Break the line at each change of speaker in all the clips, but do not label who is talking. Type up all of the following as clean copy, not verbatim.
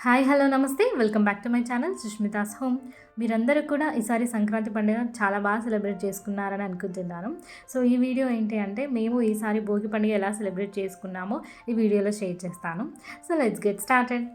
Hi hello నమస్తే welcome back to my channel Sushmita's home. మీరందరూ కూడా ఈసారి సంక్రాంతి పండుగ చాలా బాగా సెలబ్రేట్ చేసుకున్నారని అనుకుంటున్నాను. సో ఈ వీడియో ఏంటి అంటే మేము ఈసారి భోగి పండుగ ఎలా సెలబ్రేట్ చేసుకున్నామో ఈ వీడియోలో షేర్ చేస్తాను. So let's get started.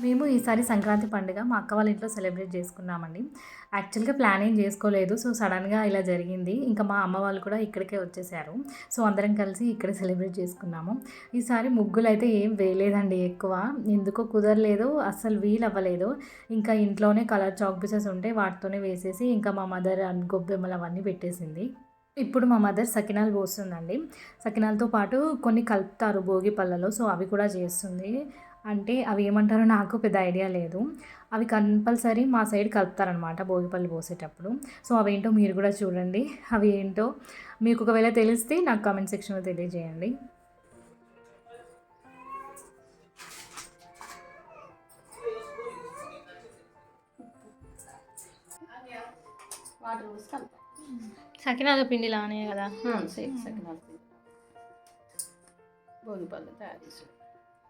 మేము ఈసారి సంక్రాంతి పండుగ మా అక్క వాళ్ళ ఇంట్లో సెలబ్రేట్ చేసుకున్నామండి. యాక్చువల్గా ప్లాన్ ఏం చేసుకోలేదు. సో సడన్గా ఇలా జరిగింది. ఇంకా మా అమ్మ వాళ్ళు కూడా ఇక్కడికే వచ్చేసారు. సో అందరం కలిసి ఇక్కడే సెలబ్రేట్ చేసుకున్నాము. ఈసారి ముగ్గులు అయితే ఏం వేయలేదండి ఎక్కువ. ఎందుకో కుదరలేదు, అస్సలు వీలు అవ్వలేదు. ఇంకా ఇంట్లోనే కలర్ చాక్ పీసెస్ ఉంటే వాటితోనే వేసేసి ఇంకా మా మదర్ గొబ్బెమ్మలు అవన్నీ పెట్టేసింది. ఇప్పుడు మా మదర్ సకినాలు పోస్తుందండి. సకినాలతో పాటు కొన్ని కలుపుతారు భోగి పళ్ళలో. సో అవి కూడా చేస్తుంది. అంటే అవి ఏమంటారో నాకు పెద్ద ఐడియా లేదు. అవి కంపల్సరీ మా సైడ్ కలుపుతారనమాట భోగిపళ్ళు పోసేటప్పుడు. సో అవేంటో మీరు కూడా చూడండి. అవి ఏంటో మీకు ఒకవేళ తెలిస్తే నాకు కామెంట్ సెక్షన్లో తెలియజేయండి. సకినాల పిండి లానే కదా,
సకినాల పిండి భోగిపళ్ళు తయారు చేసి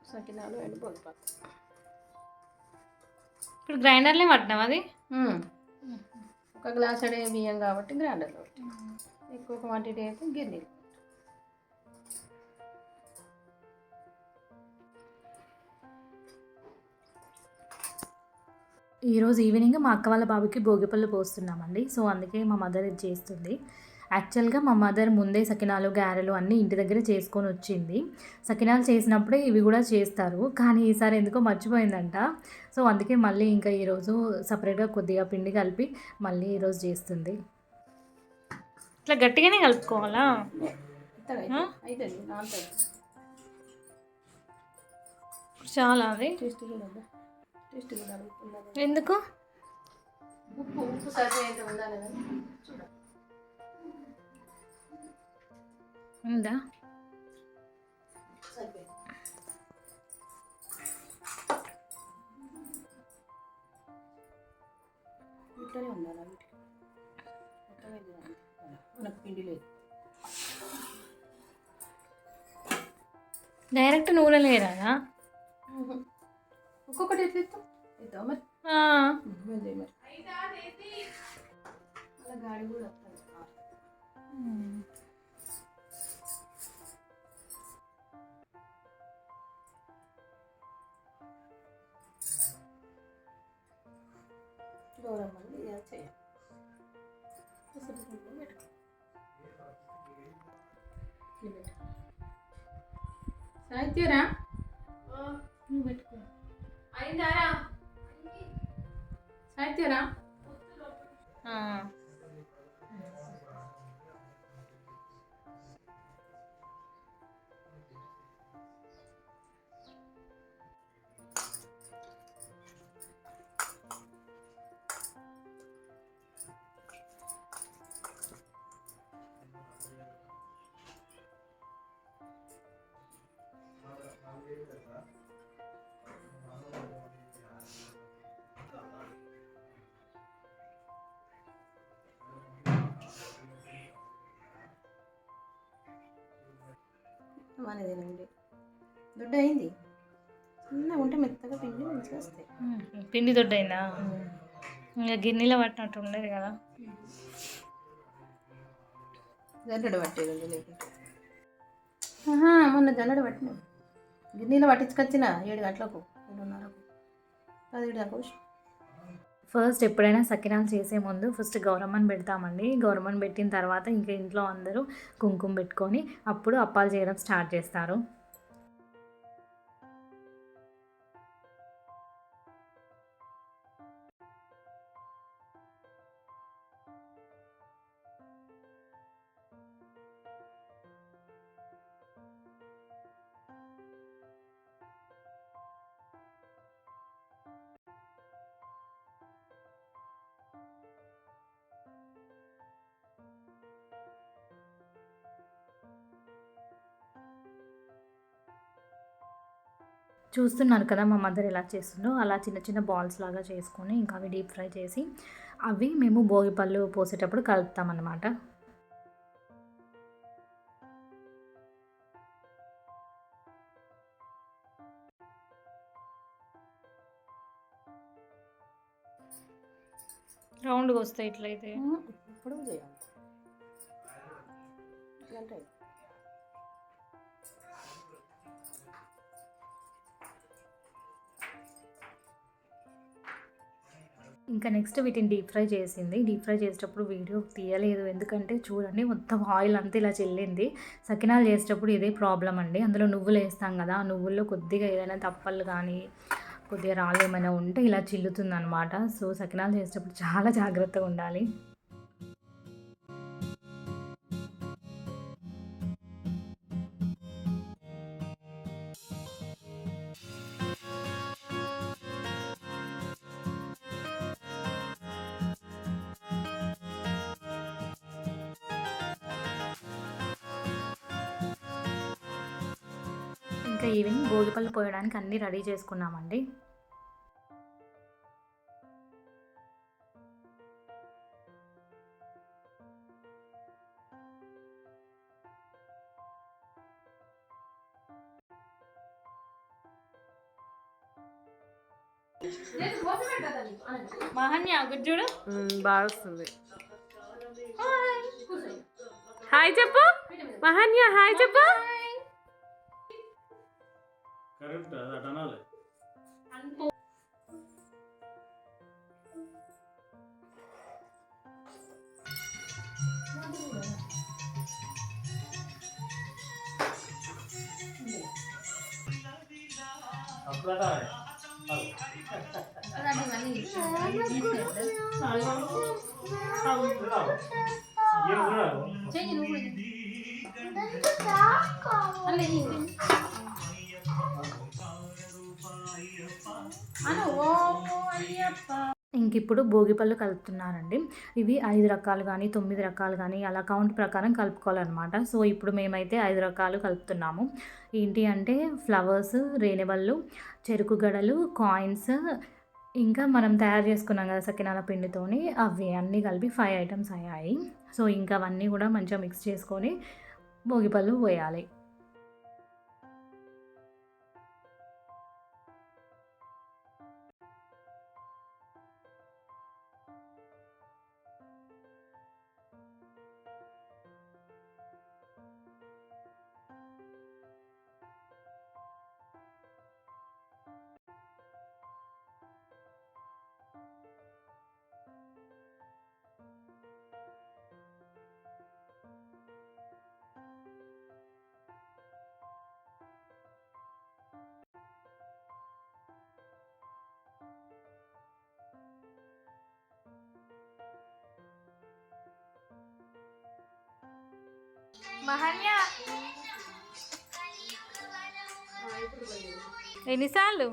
సకినాలు అండ్ భోగిపళ్ళు.
ఇప్పుడు గ్రైండర్లే పట్టినాం అది.
ఒక గ్లాస్ అడే బియ్యం కాబట్టి గ్రైండర్లో పట్టి, ఎక్కువ క్వాంటిటీ అయితే గిన్నెలు.
ఈరోజు ఈవినింగ్ మా అక్క వాళ్ళ బాబుకి భోగిపళ్ళు పోస్తున్నామండి. సో అందుకే మా మదర్ ఇది చేస్తుంది. యాక్చువల్గా మా మదర్ ముందే సకినాలు గారెలు అన్నీ ఇంటి దగ్గర చేసుకొని వచ్చింది. సకినాలు చేసినప్పుడే ఇవి కూడా చేస్తారు, కానీ ఈసారి ఎందుకో మర్చిపోయిందంట. సో అందుకే మళ్ళీ ఇంకా ఈరోజు సపరేట్గా కొద్దిగా పిండి కలిపి మళ్ళీ ఈరోజు చేస్తుంది. ఇట్లా గట్టిగానే కలుపుకోవాలా? చాలా అది ఎందుకు
ఉప్పు ఉప్పు సరిపోయేంత ఉండాలి కదా, చూడండి
ఉందా?
సరిపోయింది. ఇట్లనే ఉండాలి వీటికి. మనకు పిండి లేదు.
డైరెక్ట్ నూనె లేరా?
ఒక్కొక్కటి ఎట్లా ఇద్దాం మరి. మరి అలా గాడి కూడా వస్తుంది. గౌరమ్మని ఇలా చేయాలి. సాహిత్యరా నువ్వు పెట్టుకో. అయిందారా సాహిత్యరా? అనేదేనండి దొడ్డ అయింది. చిన్న ఉంటే మెత్తగా పిండి మంచిగా వస్తాయి.
పిండి దొడ్డైందా? ఇంకా గిన్నెలో పట్టినట్టు ఉండేది కదా.
జల్లెడ పట్టేది లేకుంటే. మొన్న జల్లెడ పట్టిన గిన్నెలో పట్టించుకొచ్చిన 7 గంటలకు 7:30కు 10 దాకా.
ఫస్ట్ ఎప్పుడైనా సకినాలు చేసే ముందు ఫస్ట్ గౌరమ్మని పెడతామండి. గౌరమ్మని పెట్టిన తర్వాత ఇంకా ఇంట్లో అందరూ కుంకుమ పెట్టుకొని అప్పుడు అప్పాలు చేయడం స్టార్ట్ చేస్తారు. చూస్తున్నారు కదా మా మదర్ ఎలా చేస్తుందో అలా చిన్న చిన్న బాల్స్ లాగా చేసుకొని ఇంకా అవి డీప్ ఫ్రై చేసి అవి మేము భోగిపళ్ళు పోసేటప్పుడు కలుపుతామన్నమాట. రౌండ్గా వస్తాయి ఇట్లయితే.
ఇప్పుడు చేయాలి అంటే
ఇంకా నెక్స్ట్ వీటిని డీప్ ఫ్రై చేసింది. డీప్ ఫ్రై చేసేటప్పుడు వీడియో తీయలేదు, ఎందుకంటే చూడండి మొత్తం ఆయిల్ అంతా ఇలా చెల్లింది. సకినాలు చేసేటప్పుడు ఇదే ప్రాబ్లం అండి. అందులో నువ్వులు వేస్తాం కదా, ఆ నువ్వుల్లో కొద్దిగా ఏదైనా తప్పలు కానీ కొద్దిగా రాళ్ళు ఏమైనా ఉంటే ఇలా చిల్లుతుంది అనమాట. సో సకినాలు చేసేటప్పుడు చాలా జాగ్రత్తగా ఉండాలి. ఇంకా ఈవినింగ్ భోగిపళ్ళు పోయడానికి అన్నీ రెడీ చేసుకున్నామండి. మహన్య గుజ్జుడు
బాగా వస్తుంది.
హాయ్ చెప్పు మహన్య, హాయ్ చెప్పు.
కరెక్ట్ అది అటు అనాలి. అప్పుడు
ఇంక ఇప్పుడు భోగిపళ్ళు కలుపుతున్నానండి. ఇవి 5 రకాలు కానీ 9 రకాలు కానీ అలా కౌంట్ ప్రకారం కలుపుకోవాలన్నమాట. సో ఇప్పుడు మేమైతే 5 రకాలు కలుపుతున్నాము. ఏంటి అంటే ఫ్లవర్స్, రేణివళ్ళు, చెరుకు గడలు, కాయిన్స్, ఇంకా మనం తయారు చేసుకున్నాం కదా సకినాల పిండితోని, అవి అన్నీ కలిపి 5 ఐటమ్స్ అయ్యాయి. సో ఇంకా అవన్నీ కూడా మంచిగా మిక్స్ చేసుకొని భోగిపళ్ళు పోయాలి. మహన్య ఎన్నిసార్లు?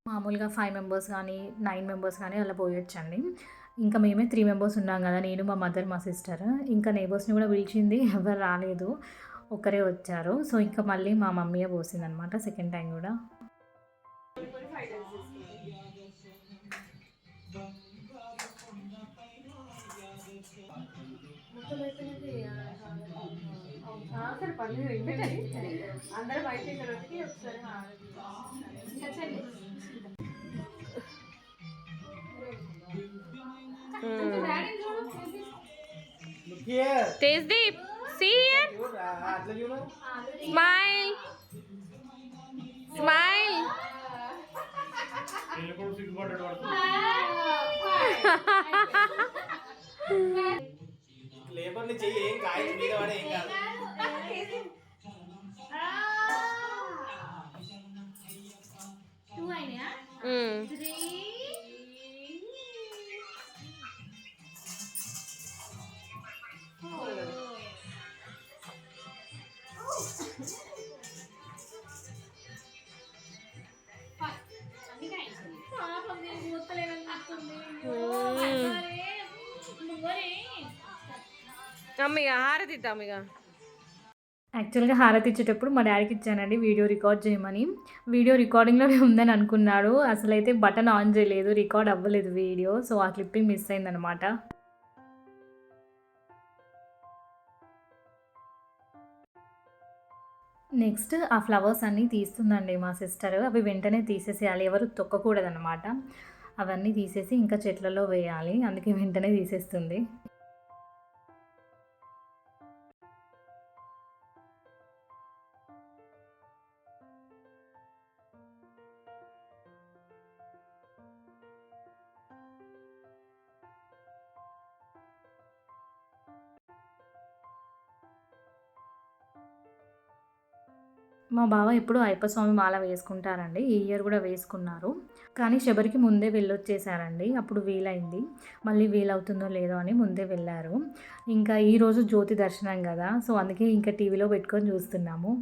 మామూలుగా 5 మెంబర్స్ కానీ 9 మెంబర్స్ కానీ అలా పోయొచ్చండి. ఇంకా మేమే 3 మెంబర్స్ ఉన్నాం కదా, నేను, మా మదర్, మా సిస్టర్. ఇంకా నేబర్స్ని కూడా పిలిచింది, ఎవరు రాలేదు, ఒకరే వచ్చారు. సో ఇంకా మళ్ళీ మా మమ్మీయే పోసిందనమాట సెకండ్ టైం కూడా.
అందరూ బయట ఒకసారి
Tastedeep, see here. Smile.
Smile.
వీళ్ళు కూడా సిగ్గుపడ్డాడు వాడు.
లేబర్ని చెయ్యి ఏం కాయలు మీద వాడే ఏం కాదు.
అమ్మిగా హారతి ఇద్దాం.
యాక్చువల్గా హారతి ఇచ్చేటప్పుడు మా డాడీకి ఇచ్చానండి వీడియో రికార్డ్ చేయమని. వీడియో రికార్డింగ్లోనే ఉందని అనుకున్నాడు. అసలైతే బటన్ ఆన్ చేయలేదు, రికార్డ్ అవ్వలేదు వీడియో. సో ఆ క్లిప్పింగ్ మిస్ అయిందనమాట. నెక్స్ట్ ఆ ఫ్లవర్స్ అన్నీ తీస్తుందండి మా సిస్టర్. అవి వెంటనే తీసేసేయాలి, ఎవరు తొక్కకూడదనమాట. అవన్నీ తీసేసి ఇంకా చెట్లలో వేయాలి, అందుకే వెంటనే తీసేస్తుంది. మా బావ ఎప్పుడు అయ్యప్ప స్వామి మాల వేసుకుంటారండి. ఈ ఇయర్ కూడా వేసుకున్నారు. కానీ శబరికి ముందే వెళ్ళొచ్చేసారండి. అప్పుడు వీలైంది. మళ్ళీ వీలవుతుందో లేదో అని ముందే వెళ్ళారు. ఇంకా ఈరోజు జ్యోతి దర్శనం కదా, సో అందుకే ఇంకా టీవీలో పెట్టుకొని చూస్తున్నాము.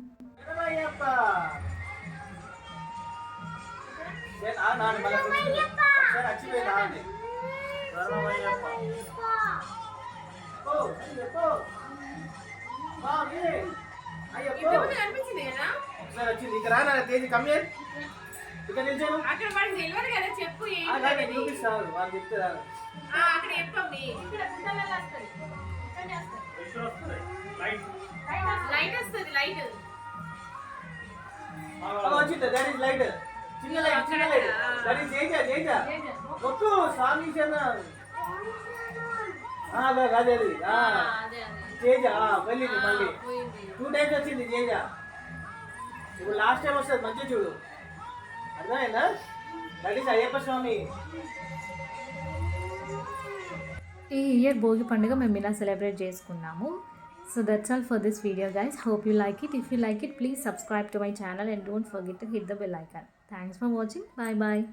కనిపించింది కదా
ఒకసారి వచ్చింది ఇక్కడ రా నాన్న తేజీ కమ్మే ఇక్కడ నిల్చోను
అక్కడ వాడికి తెలియదు కదా, చెప్పు.
నేను చూపిస్తాను వాళ్ళు చెప్తే రాను
అక్కడ చెప్పండి. ఇక్కడ గుంటలలో వస్తుంది,
ఎక్కడ వస్తుంది? లైట్.
లైట్ వస్తుంది. లైట్
వచ్చింది దట్ ఈస్ లైట్. చిన్న లైట్ దట్ ఈస్ జేజా ఒట్టు స్వామి శరణ అదే అది జేజా వెళ్ళింది మళ్ళీ 2 times వచ్చింది జేజా. ఇప్పుడు లాస్ట్ టైం వస్తుంది మంచిగా చూడు, అర్థమైందా? దట్ ఈస్ అయ్యప్ప స్వామి.
ఈ ఇయర్ భోగి పండుగ మేము ఇలా సెలబ్రేట్ చేసుకున్నాము. So that's all for this video guys. Hope you like it. If you like it, please subscribe to my channel and don't forget to hit the bell icon. Thanks for watching. Bye bye.